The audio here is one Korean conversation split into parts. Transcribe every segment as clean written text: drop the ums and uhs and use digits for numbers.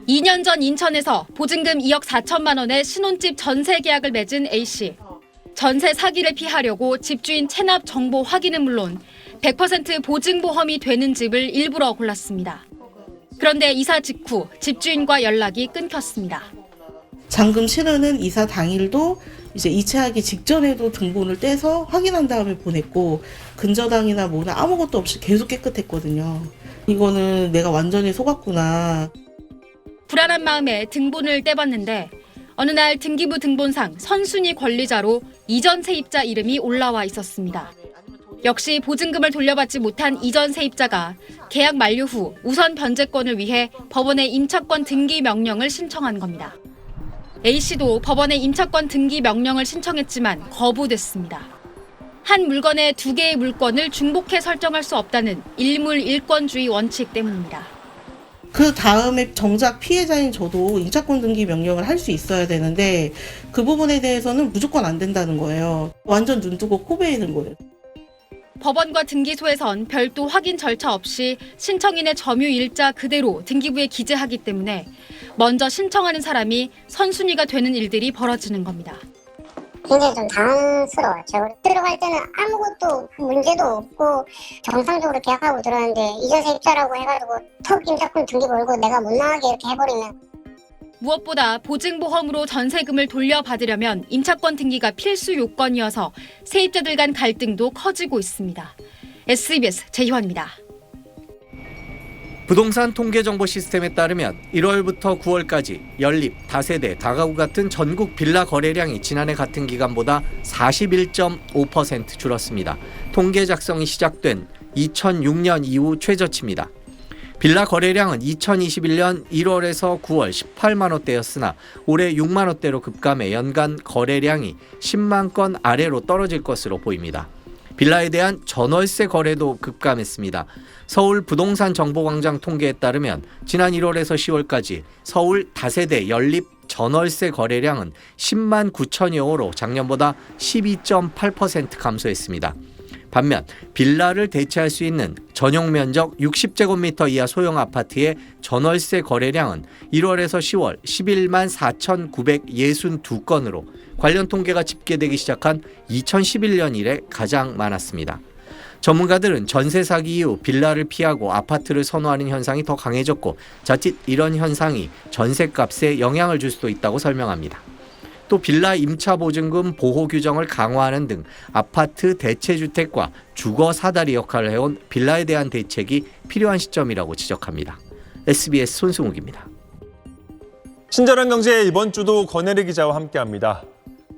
2년 전 인천에서 보증금 2억 4천만 원의 신혼집 전세 계약을 맺은 A씨. 전세 사기를 피하려고 집주인 체납 정보 확인은 물론 100% 보증보험이 되는 집을 일부러 골랐습니다. 그런데 이사 직후 집주인과 연락이 끊겼습니다. 잔금 실현은 이사 당일도 이제 이체하기 직전에도 등본을 떼서 확인한 다음에 보냈고 근저당이나 뭐나 아무것도 없이 계속 깨끗했거든요. 이거는 내가 완전히 속았구나. 불안한 마음에 등본을 떼봤는데 어느 날 등기부 등본상 선순위 권리자로 이전 세입자 이름이 올라와 있었습니다. 역시 보증금을 돌려받지 못한 이전 세입자가 계약 만료 후 우선 변제권을 위해 법원에 임차권 등기 명령을 신청한 겁니다. A씨도 법원에 임차권 등기 명령을 신청했지만 거부됐습니다. 한 물건에 두 개의 물건을 중복해 설정할 수 없다는 일물일권주의 원칙 때문입니다. 그 다음에 정작 피해자인 저도 임차권 등기 명령을 할 수 있어야 되는데 그 부분에 대해서는 무조건 안 된다는 거예요. 완전 눈 뜨고 코 베이는 거예요. 법원과 등기소에선 별도 확인 절차 없이 신청인의 점유 일자 그대로 등기부에 기재하기 때문에 먼저 신청하는 사람이 선순위가 되는 일들이 벌어지는 겁니다. 굉장히 좀 당황스러워요. 제가 들어갈 때는 아무것도 문제도 없고 정상적으로 계약하고 들어왔는데 이전 세입자라고 해가지고 턱 임차권 등기 걸고 내가 못 나가게 이렇게 해버리면 무엇보다 보증보험으로 전세금을 돌려받으려면 임차권 등기가 필수 요건이어서 세입자들 간 갈등도 커지고 있습니다. SBS 최희원입니다. 부동산 통계정보 시스템에 따르면 1월부터 9월까지 연립, 다세대, 다가구 같은 전국 빌라 거래량이 지난해 같은 기간보다 41.5% 줄었습니다. 통계 작성이 시작된 2006년 이후 최저치입니다. 빌라 거래량은 2021년 1월에서 9월 18만 호대였으나 올해 6만 호대로 급감해 연간 거래량이 10만 건 아래로 떨어질 것으로 보입니다. 빌라에 대한 전월세 거래도 급감했습니다. 서울 부동산 정보광장 통계에 따르면 지난 1월에서 10월까지 서울 다세대 연립 전월세 거래량은 10만 9천여 호로 작년보다 12.8% 감소했습니다. 반면 빌라를 대체할 수 있는 전용 면적 60제곱미터 이하 소형 아파트의 전월세 거래량은 1월에서 10월 11만 4,962건으로 관련 통계가 집계되기 시작한 2011년 이래 가장 많았습니다. 전문가들은 전세 사기 이후 빌라를 피하고 아파트를 선호하는 현상이 더 강해졌고 자칫 이런 현상이 전세값에 영향을 줄 수도 있다고 설명합니다. 또 빌라 임차 보증금 보호 규정을 강화하는 등 아파트 대체주택과 주거 사다리 역할을 해온 빌라에 대한 대책이 필요한 시점이라고 지적합니다. SBS 손승욱입니다. 친절한 경제 이번 주도 권혜리 기자와 함께합니다.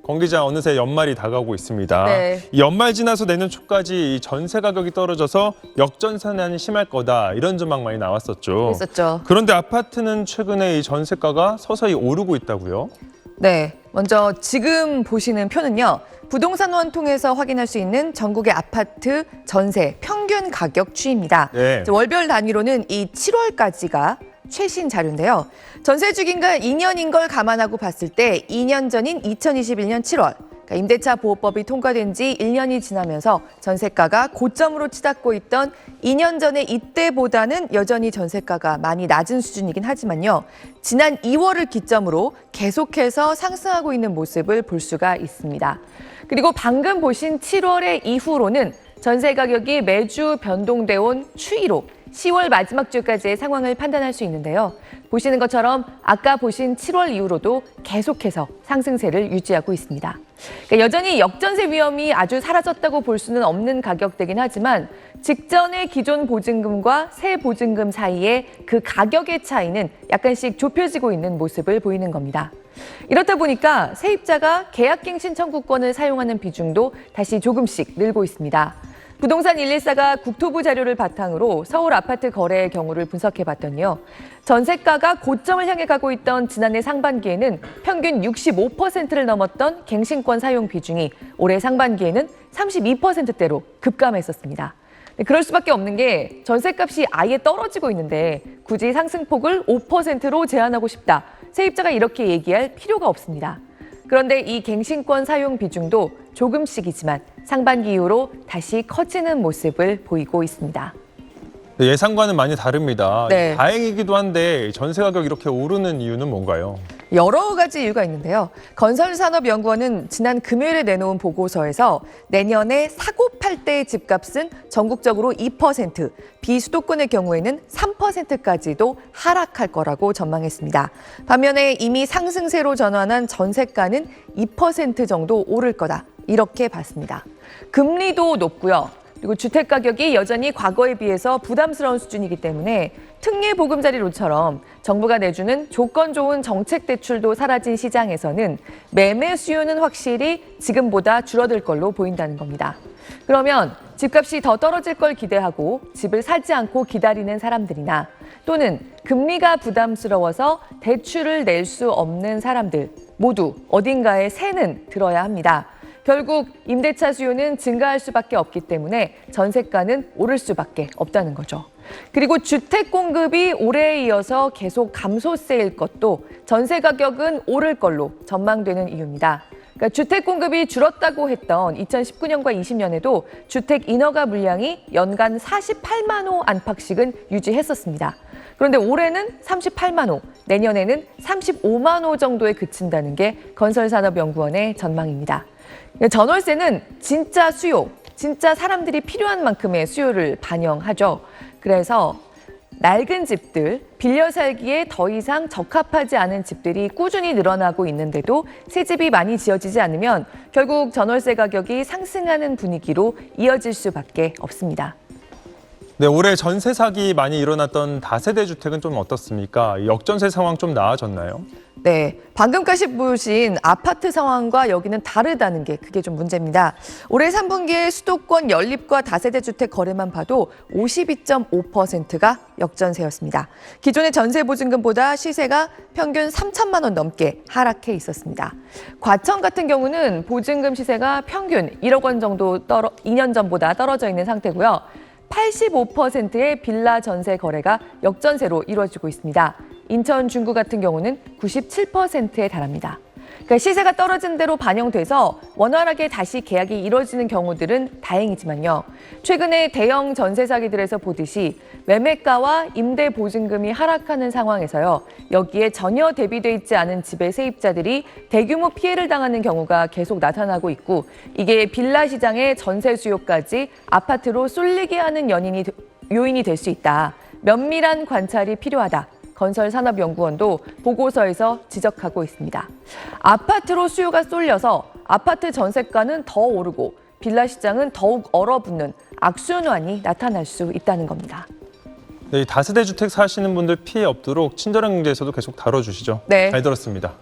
권 기자, 어느새 연말이 다가오고 있습니다. 네. 이 연말 지나서 내년 초까지 이 전세 가격이 떨어져서 역전세난이 심할 거다, 이런 전망 많이 나왔었죠. 있었죠. 그런데 아파트는 최근에 이 전세가가 서서히 오르고 있다고요? 네, 먼저 지금 보시는 표는요. 부동산원 통해서 확인할 수 있는 전국의 아파트 전세 평균 가격 추이입니다. 네. 월별 단위로는 이 7월까지가 최신 자료인데요. 전세 주기가 2년인 걸 감안하고 봤을 때 2년 전인 2021년 7월, 그러니까 임대차 보호법이 통과된 지 1년이 지나면서 전세가가 고점으로 치닫고 있던 2년 전에 이때보다는 여전히 전세가가 많이 낮은 수준이긴 하지만요. 지난 2월을 기점으로 계속해서 상승하고 있는 모습을 볼 수가 있습니다. 그리고 방금 보신 7월의 이후로는 전세 가격이 매주 변동돼 온 추이로 10월 마지막 주까지의 상황을 판단할 수 있는데요. 보시는 것처럼 아까 보신 7월 이후로도 계속해서 상승세를 유지하고 있습니다. 그러니까 여전히 역전세 위험이 아주 사라졌다고 볼 수는 없는 가격대긴 하지만 직전의 기존 보증금과 새 보증금 사이의 그 가격의 차이는 약간씩 좁혀지고 있는 모습을 보이는 겁니다. 이렇다 보니까 세입자가 계약갱신 청구권을 사용하는 비중도 다시 조금씩 늘고 있습니다. 부동산 114가 국토부 자료를 바탕으로 서울 아파트 거래의 경우를 분석해봤더니요. 전세가가 고점을 향해 가고 있던 지난해 상반기에는 평균 65%를 넘었던 갱신권 사용 비중이 올해 상반기에는 32%대로 급감했었습니다. 그럴 수밖에 없는 게 전세값이 아예 떨어지고 있는데 굳이 상승폭을 5%로 제한하고 싶다. 세입자가 이렇게 얘기할 필요가 없습니다. 그런데 이 갱신권 사용 비중도 조금씩이지만 상반기 이후로 다시 커지는 모습을 보이고 있습니다. 네, 예상과는 많이 다릅니다. 네. 다행이기도 한데 전세 가격 이렇게 오르는 이유는 뭔가요? 여러 가지 이유가 있는데요. 건설산업연구원은 지난 금요일에 내놓은 보고서에서 내년에 사고 팔 때의 집값은 전국적으로 2%, 비수도권의 경우에는 3%까지도 하락할 거라고 전망했습니다. 반면에 이미 상승세로 전환한 전세가는 2% 정도 오를 거다. 이렇게 봤습니다. 금리도 높고요. 그리고 주택 가격이 여전히 과거에 비해서 부담스러운 수준이기 때문에 특례 보금자리론처럼 정부가 내주는 조건 좋은 정책 대출도 사라진 시장에서는 매매 수요는 확실히 지금보다 줄어들 걸로 보인다는 겁니다. 그러면 집값이 더 떨어질 걸 기대하고 집을 사지 않고 기다리는 사람들이나 또는 금리가 부담스러워서 대출을 낼 수 없는 사람들 모두 어딘가에 새는 들어야 합니다. 결국 임대차 수요는 증가할 수밖에 없기 때문에 전세가는 오를 수밖에 없다는 거죠. 그리고 주택 공급이 올해에 이어서 계속 감소세일 것도 전세 가격은 오를 걸로 전망되는 이유입니다. 그러니까 주택 공급이 줄었다고 했던 2019년과 20년에도 주택 인허가 물량이 연간 48만 호 안팎씩은 유지했었습니다. 그런데 올해는 38만 호, 내년에는 35만 호 정도에 그친다는 게 건설산업연구원의 전망입니다. 전월세는 진짜 수요, 진짜 사람들이 필요한 만큼의 수요를 반영하죠. 그래서 낡은 집들, 빌려 살기에 더 이상 적합하지 않은 집들이 꾸준히 늘어나고 있는데도 새 집이 많이 지어지지 않으면 결국 전월세 가격이 상승하는 분위기로 이어질 수밖에 없습니다. 네, 올해 전세 사기 많이 일어났던 다세대 주택은 좀 어떻습니까? 역전세 상황 좀 나아졌나요? 네, 방금까지 보신 아파트 상황과 여기는 다르다는 게 그게 좀 문제입니다. 올해 3분기에 수도권 연립과 다세대 주택 거래만 봐도 52.5%가 역전세였습니다. 기존의 전세 보증금보다 시세가 평균 3천만 원 넘게 하락해 있었습니다. 과천 같은 경우는 보증금 시세가 평균 1억 원 정도 2년 전보다 떨어져 있는 상태고요. 85%의 빌라 전세 거래가 역전세로 이루어지고 있습니다. 인천 중구 같은 경우는 97%에 달합니다. 그러니까 시세가 떨어진 대로 반영돼서 원활하게 다시 계약이 이루어지는 경우들은 다행이지만요. 최근에 대형 전세 사기들에서 보듯이 매매가와 임대 보증금이 하락하는 상황에서요. 여기에 전혀 대비돼 있지 않은 집의 세입자들이 대규모 피해를 당하는 경우가 계속 나타나고 있고 이게 빌라 시장의 전세 수요까지 아파트로 쏠리게 하는 요인이 될 수 있다. 면밀한 관찰이 필요하다. 건설산업연구원도 보고서에서 지적하고 있습니다. 아파트로 수요가 쏠려서 아파트 전세가는 더 오르고 빌라 시장은 더욱 얼어붙는 악순환이 나타날 수 있다는 겁니다. 네, 다세대 주택 사시는 분들 피해 없도록 친절한 경제에서도 계속 다뤄주시죠. 네. 잘 들었습니다.